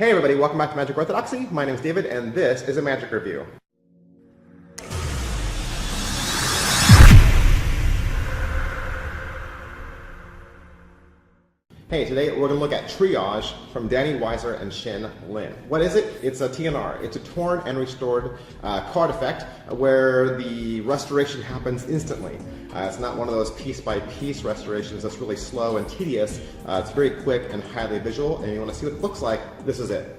Hey everybody, welcome back to Magic Orthodoxy. My name is David and this is a Magic Review. Hey, today we're going to look at Triage from Danny Weiser and Shin. What is it? It's a TNR. It's a torn and restored card effect where the restoration happens instantly. It's not one of those piece-by-piece restorations that's really slow and tedious. It's very quick and highly visual, and you want to see what it looks like, this is it.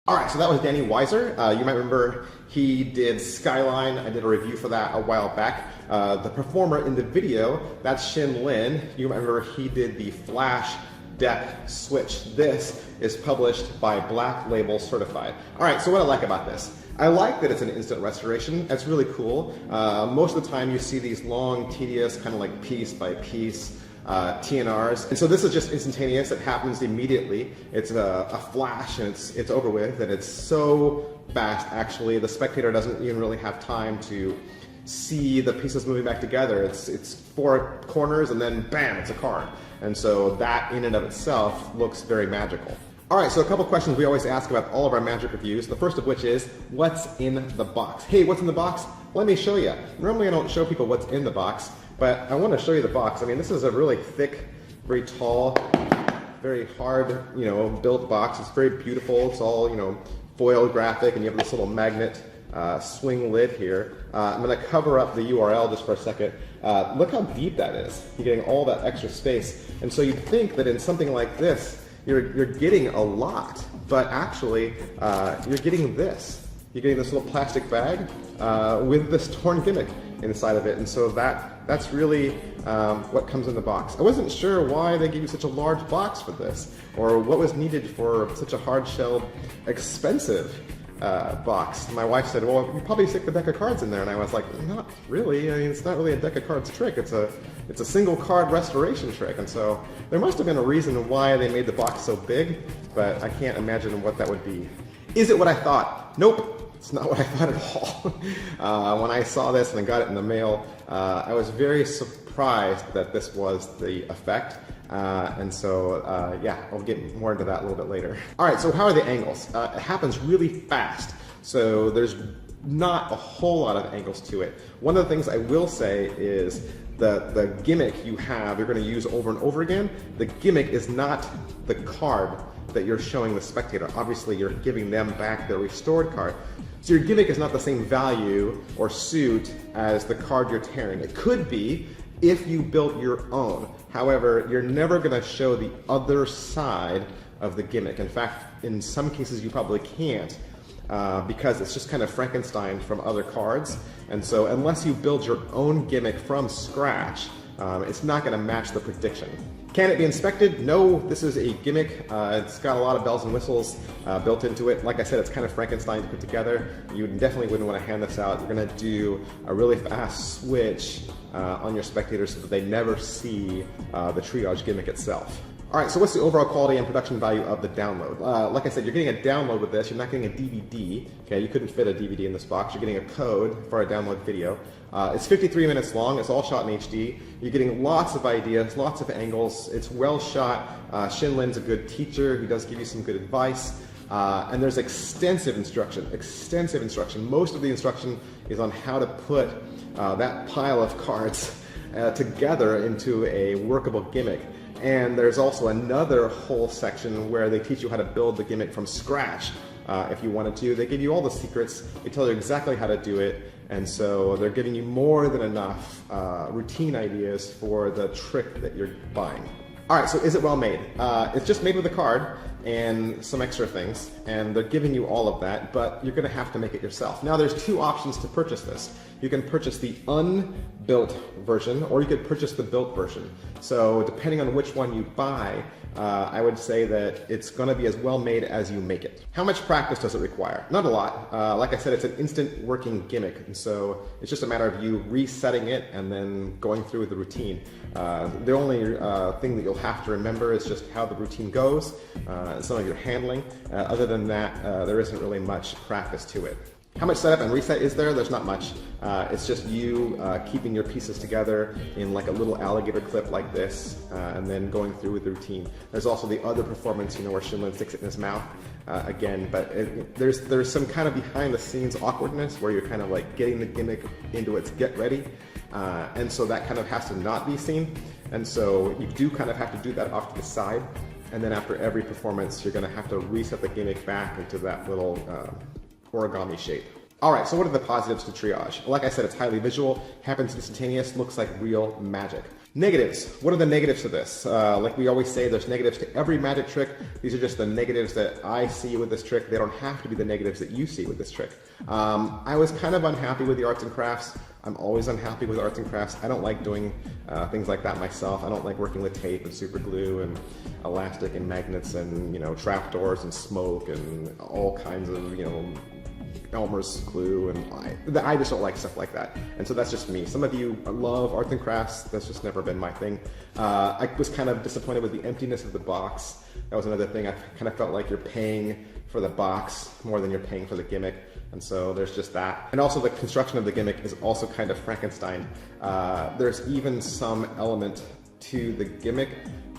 Alright, so that was Danny Weiser. You might remember he did Skyline. I did a review for that a while back. The performer in the video, that's Shin. You might remember he did the Flash deck switch. This is published by Black Label Certified. Alright, so what I like about this. I like that it's an instant restoration. That's really cool. Most of the time you see these long, tedious, kind of like piece by piece TNRs, and so this is just instantaneous. It happens immediately. It's a flash and it's over with, and it's so fast actually the spectator doesn't even really have time to see the pieces moving back together. It's four corners and then bam, it's a card, and so that in and of itself looks very magical. Alright, so a couple questions we always ask about all of our Magic reviews, the first of which is, what's in the box? Hey, what's in the box? Let me show you. Normally I don't show people what's in the box, but I want to show you the box. I mean, this is a really thick, very tall, very hard, built box. It's very beautiful. It's all, foil graphic, and you have this little magnet swing lid here. I'm going to cover up the URL just for a second. Look how deep that is. You're getting all that extra space. And so you'd think that in something like this, you're getting a lot, but actually, you're getting this. You're getting this little plastic bag with this torn gimmick inside of it, and so that's really what comes in the box. I wasn't sure why they gave you such a large box for this, or what was needed for such a hard-shelled, expensive box. My wife said, well, you probably stick the deck of cards in there, and I was like, not really. I mean, it's not really a deck of cards trick. It's a single card restoration trick, and so there must have been a reason why they made the box so big, but I can't imagine what that would be. Is it what I thought? Nope. It's not what I thought at all. When I saw this and I got it in the mail, I was very surprised that this was the effect. And so, yeah, I'll get more into that a little bit later. All right, so how are the angles? It happens really fast, so there's not a whole lot of angles to it. One of the things I will say is the gimmick you have, you're going to use over and over again. The gimmick is not the card that you're showing the spectator. Obviously, you're giving them back their restored card. So your gimmick is not the same value or suit as the card you're tearing. It could be if you built your own. However, you're never going to show the other side of the gimmick. In fact, in some cases you probably can't because it's just kind of Frankenstein from other cards. And so unless you build your own gimmick from scratch, it's not going to match the prediction. Can it be inspected? No, this is a gimmick. It's got a lot of bells and whistles built into it. Like I said, it's kind of Frankenstein to put together. You definitely wouldn't want to hand this out. You're going to do a really fast switch on your spectators so that they never see the Triage gimmick itself. All right, so what's the overall quality and production value of the download? Like I said, you're getting a download with this. You're not getting a DVD. Okay, you couldn't fit a DVD in this box. You're getting a code for a download video. It's 53 minutes long. It's all shot in HD. You're getting lots of ideas, lots of angles. It's well shot. Shin Lin's a good teacher. He does give you some good advice. And there's extensive instruction. Most of the instruction is on how to put that pile of cards together into a workable gimmick. And there's also another whole section where they teach you how to build the gimmick from scratch if you wanted to. They give you all the secrets, they tell you exactly how to do it, and so they're giving you more than enough routine ideas for the trick that you're buying. All right, so is it well made? It's just made with a card and some extra things, and they're giving you all of that, but you're gonna have to make it yourself. Now there's two options to purchase this. You can purchase the unbuilt version, or you could purchase the built version. So depending on which one you buy, I would say that it's gonna be as well made as you make it. How much practice does it require? Not a lot. Like I said, it's an instant working gimmick, and so it's just a matter of you resetting it and then going through the routine. The only thing that you'll have to remember is just how the routine goes, some of your handling. Other than that, there isn't really much practice to it. How much setup and reset is there? There's not much. It's just you keeping your pieces together in like a little alligator clip like this, and then going through with the routine. There's also the other performance, you know, where Shin Lin sticks it in his mouth again, but there's some kind of behind the scenes awkwardness where you're kind of like getting the gimmick into its get ready, and so that kind of has to not be seen, and so you do kind of have to do that off to the side, and then after every performance, you're gonna have to reset the gimmick back into that little origami shape. All right, so what are the positives to Triage? Like I said, it's highly visual, happens instantaneous, looks like real magic. Negatives, what are the negatives to this? Like we always say, there's negatives to every magic trick. These are just the negatives that I see with this trick. They don't have to be the negatives that you see with this trick. I was kind of unhappy with the arts and crafts. I'm always unhappy with arts and crafts. I don't like doing things like that myself. I don't like working with tape and super glue and elastic and magnets and, you know, trapdoors and smoke and all kinds of, you know, Elmer's glue, and I just don't like stuff like that. And so that's just me. Some of you love arts and crafts. That's just never been my thing. I was kind of disappointed with the emptiness of the box. That was another thing. I kind of felt like you're paying for the box more than you're paying for the gimmick. And so there's just that. And also the construction of the gimmick is also kind of Frankenstein. There's even some element to the gimmick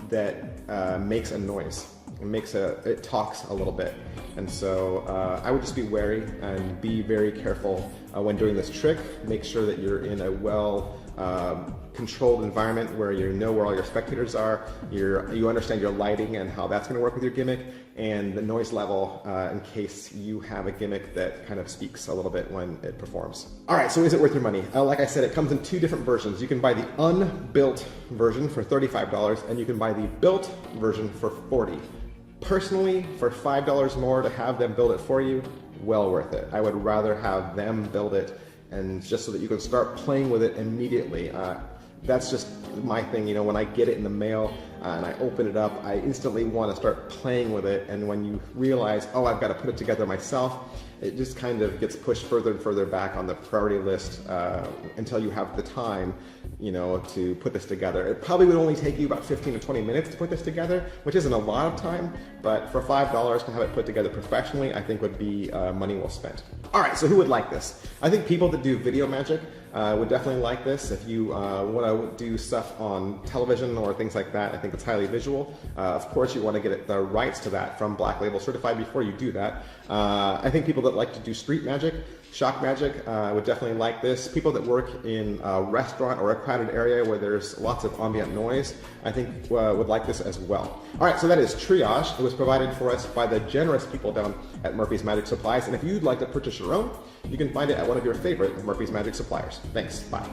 that makes a noise. It talks a little bit. And so I would just be wary and be very careful when doing this trick. Make sure that you're in a well controlled environment where you know where all your spectators are, you understand your lighting and how that's going to work with your gimmick, and the noise level in case you have a gimmick that kind of speaks a little bit when it performs. All right, so is it worth your money? Like I said, it comes in two different versions. You can buy the unbuilt version for $35, and you can buy the built version for $40. Personally, for $5 more to have them build it for you, well worth it. I would rather have them build it, and just so that you can start playing with it immediately. That's just my thing, you know, when I get it in the mail and I open it up, I instantly want to start playing with it, and when you realize, oh, I've got to put it together myself, it just kind of gets pushed further and further back on the priority list until you have the time, you know, to put this together. It probably would only take you about 15 to 20 minutes to put this together, which isn't a lot of time, but for $5 to have it put together professionally, I think would be money well spent. All right, so who would like this? I think people that do video magic would definitely like this. If you want to do stuff on television or things like that, I think it's highly visual. Of course, you want to get the rights to that from Black Label Certified before you do that. I think people that like to do street magic, shock magic, would definitely like this. People that work in a restaurant or a crowded area where there's lots of ambient noise, I think would like this as well. All right, so that is Triage. It was provided for us by the generous people down at Murphy's Magic Supplies. And if you'd like to purchase your own, you can find it at one of your favorite Murphy's Magic suppliers. Thanks, bye.